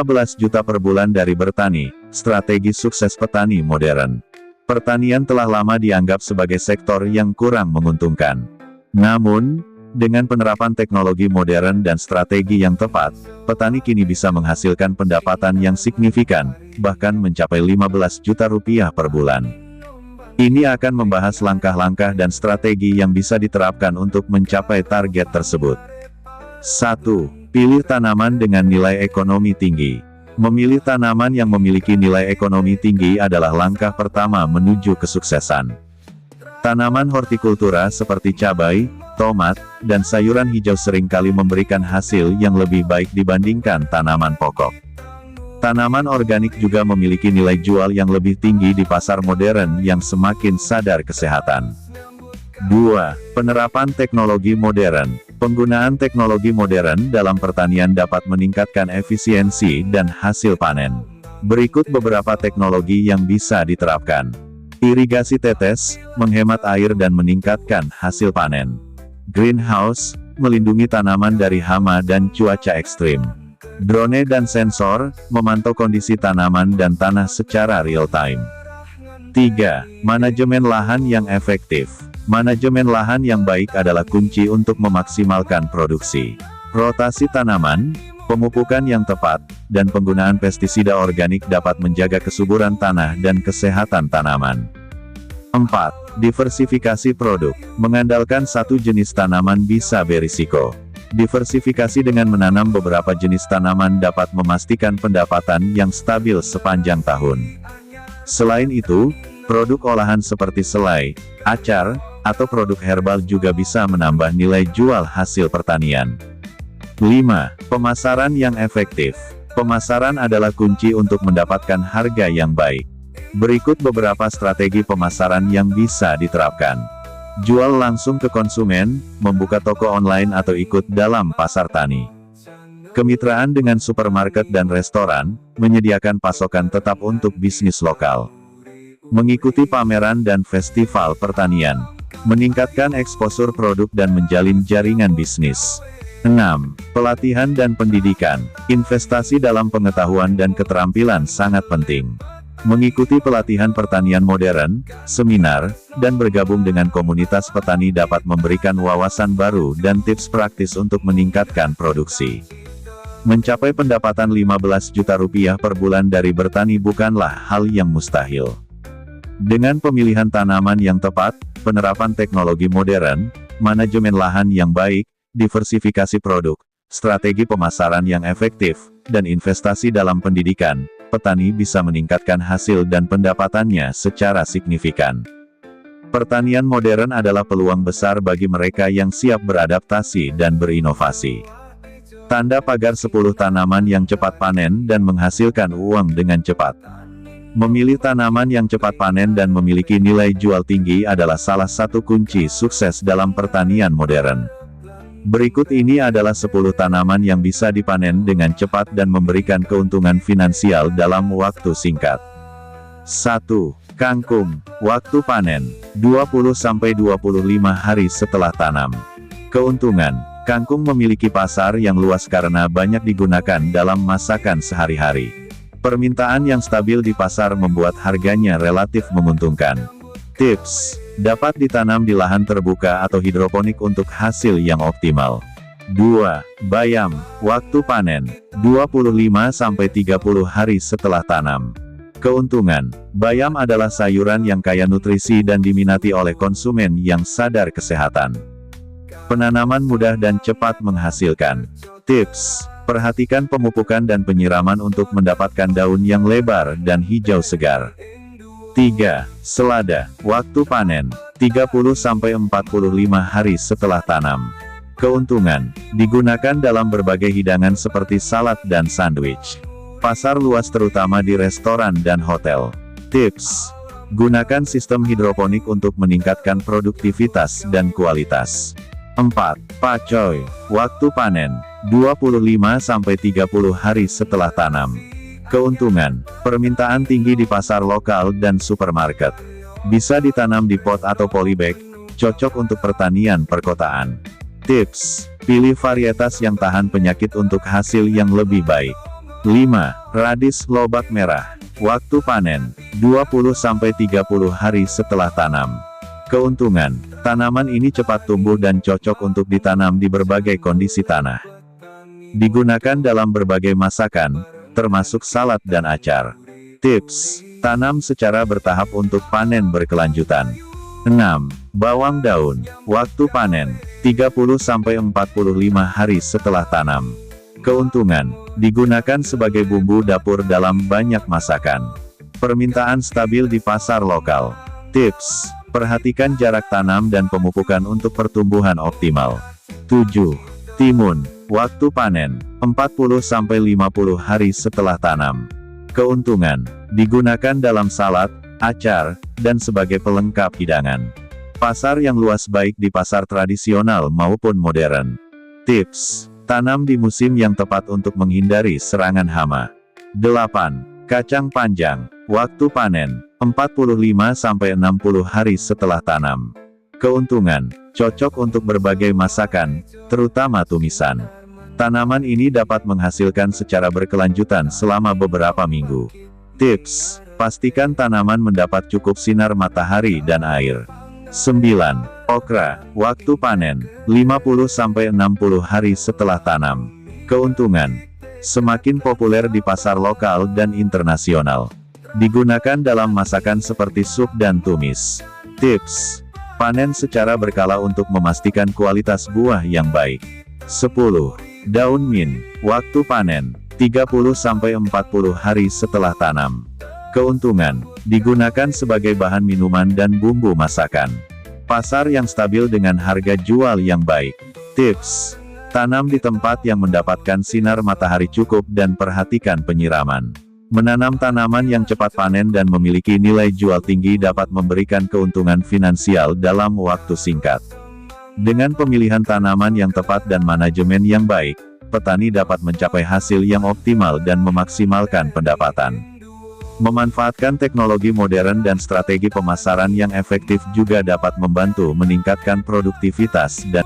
15 juta per bulan dari bertani, strategi sukses petani modern. Pertanian telah lama dianggap sebagai sektor yang kurang menguntungkan. Namun, dengan penerapan teknologi modern dan strategi yang tepat, petani kini bisa menghasilkan pendapatan yang signifikan, bahkan mencapai 15 juta rupiah per bulan. Ini akan membahas langkah-langkah dan strategi yang bisa diterapkan untuk mencapai target tersebut. 1. Pilih tanaman dengan nilai ekonomi tinggi. Memilih tanaman yang memiliki nilai ekonomi tinggi adalah langkah pertama menuju kesuksesan. Tanaman hortikultura seperti cabai, tomat, dan sayuran hijau seringkali memberikan hasil yang lebih baik dibandingkan tanaman pokok. Tanaman organik juga memiliki nilai jual yang lebih tinggi di pasar modern yang semakin sadar kesehatan. 2. Penerapan teknologi modern. Penggunaan teknologi modern dalam pertanian dapat meningkatkan efisiensi dan hasil panen. Berikut beberapa teknologi yang bisa diterapkan. Irigasi tetes, menghemat air dan meningkatkan hasil panen. Greenhouse, melindungi tanaman dari hama dan cuaca ekstrim. Drone dan sensor, memantau kondisi tanaman dan tanah secara real-time. 3. Manajemen lahan yang efektif. Manajemen lahan yang baik adalah kunci untuk memaksimalkan produksi. Rotasi tanaman, pemupukan yang tepat, dan penggunaan pestisida organik dapat menjaga kesuburan tanah dan kesehatan tanaman. 4. Diversifikasi produk. Mengandalkan satu jenis tanaman bisa berisiko. Diversifikasi dengan menanam beberapa jenis tanaman dapat memastikan pendapatan yang stabil sepanjang tahun. Selain itu, produk olahan seperti selai, acar, atau produk herbal juga bisa menambah nilai jual hasil pertanian. 5. Pemasaran yang efektif. Pemasaran adalah kunci untuk mendapatkan harga yang baik. Berikut beberapa strategi pemasaran yang bisa diterapkan. Jual langsung ke konsumen, membuka toko online atau ikut dalam pasar tani. Kemitraan dengan supermarket dan restoran, menyediakan pasokan tetap untuk bisnis lokal. Mengikuti pameran dan festival pertanian. Meningkatkan eksposur produk dan menjalin jaringan bisnis. 6. Pelatihan dan pendidikan. Investasi dalam pengetahuan dan keterampilan sangat penting. Mengikuti pelatihan pertanian modern, seminar, dan bergabung dengan komunitas petani dapat memberikan wawasan baru dan tips praktis untuk meningkatkan produksi. Mencapai pendapatan 15 juta rupiah per bulan dari bertani bukanlah hal yang mustahil. Dengan pemilihan tanaman yang tepat, penerapan teknologi modern, manajemen lahan yang baik, diversifikasi produk, strategi pemasaran yang efektif, dan investasi dalam pendidikan, petani bisa meningkatkan hasil dan pendapatannya secara signifikan. Pertanian modern adalah peluang besar bagi mereka yang siap beradaptasi dan berinovasi. Tanda pagar 10 tanaman yang cepat panen dan menghasilkan uang dengan cepat. Memilih tanaman yang cepat panen dan memiliki nilai jual tinggi adalah salah satu kunci sukses dalam pertanian modern. Berikut ini adalah 10 tanaman yang bisa dipanen dengan cepat dan memberikan keuntungan finansial dalam waktu singkat. 1. Kangkung. Waktu panen, 20-25 hari setelah tanam. Keuntungan. Kangkung memiliki pasar yang luas karena banyak digunakan dalam masakan sehari-hari. Permintaan yang stabil di pasar membuat harganya relatif menguntungkan. Tips. Dapat ditanam di lahan terbuka atau hidroponik untuk hasil yang optimal. 2. Bayam. Waktu panen, 25-30 hari setelah tanam. Keuntungan. Bayam adalah sayuran yang kaya nutrisi dan diminati oleh konsumen yang sadar kesehatan. Penanaman mudah dan cepat menghasilkan. Tips. Perhatikan pemupukan dan penyiraman untuk mendapatkan daun yang lebar dan hijau segar. 3. Selada. Waktu panen, 30-45 hari setelah tanam. Keuntungan. Digunakan dalam berbagai hidangan seperti salad dan sandwich. Pasar luas terutama di restoran dan hotel. Tips. Gunakan sistem hidroponik untuk meningkatkan produktivitas dan kualitas. 4. Pakcoy. Waktu panen, 25-30 hari setelah tanam. Keuntungan. Permintaan tinggi di pasar lokal dan supermarket. Bisa ditanam di pot atau polybag, cocok untuk pertanian perkotaan. Tips. Pilih varietas yang tahan penyakit untuk hasil yang lebih baik. 5. Radis lobak merah. Waktu panen, 20-30 hari setelah tanam. Keuntungan, tanaman ini cepat tumbuh dan cocok untuk ditanam di berbagai kondisi tanah. Digunakan dalam berbagai masakan, termasuk salad dan acar. Tips, tanam secara bertahap untuk panen berkelanjutan. 6. Bawang daun. Waktu panen, 30-45 hari setelah tanam. Keuntungan, digunakan sebagai bumbu dapur dalam banyak masakan. Permintaan stabil di pasar lokal. Tips, perhatikan jarak tanam dan pemupukan untuk pertumbuhan optimal. 7. Timun. Waktu panen, 40-50 hari setelah tanam. Keuntungan, digunakan dalam salad, acar, dan sebagai pelengkap hidangan. Pasar yang luas baik di pasar tradisional maupun modern. Tips, tanam di musim yang tepat untuk menghindari serangan hama. 8. Kacang panjang. Waktu panen, 45-60 hari setelah tanam. Keuntungan, cocok untuk berbagai masakan, terutama tumisan. Tanaman ini dapat menghasilkan secara berkelanjutan selama beberapa minggu. Tips, pastikan tanaman mendapat cukup sinar matahari dan air. 9. Okra. Waktu panen, 50-60 hari setelah tanam. Keuntungan, semakin populer di pasar lokal dan internasional. Digunakan dalam masakan seperti sup dan tumis. Tips, panen secara berkala untuk memastikan kualitas buah yang baik. 10. Daun mint. Waktu panen, 30-40 hari setelah tanam. Keuntungan, digunakan sebagai bahan minuman dan bumbu masakan. Pasar yang stabil dengan harga jual yang baik. Tips, tanam di tempat yang mendapatkan sinar matahari cukup dan perhatikan penyiraman. Menanam tanaman yang cepat panen dan memiliki nilai jual tinggi dapat memberikan keuntungan finansial dalam waktu singkat. Dengan pemilihan tanaman yang tepat dan manajemen yang baik, petani dapat mencapai hasil yang optimal dan memaksimalkan pendapatan. Memanfaatkan teknologi modern dan strategi pemasaran yang efektif juga dapat membantu meningkatkan produktivitas dan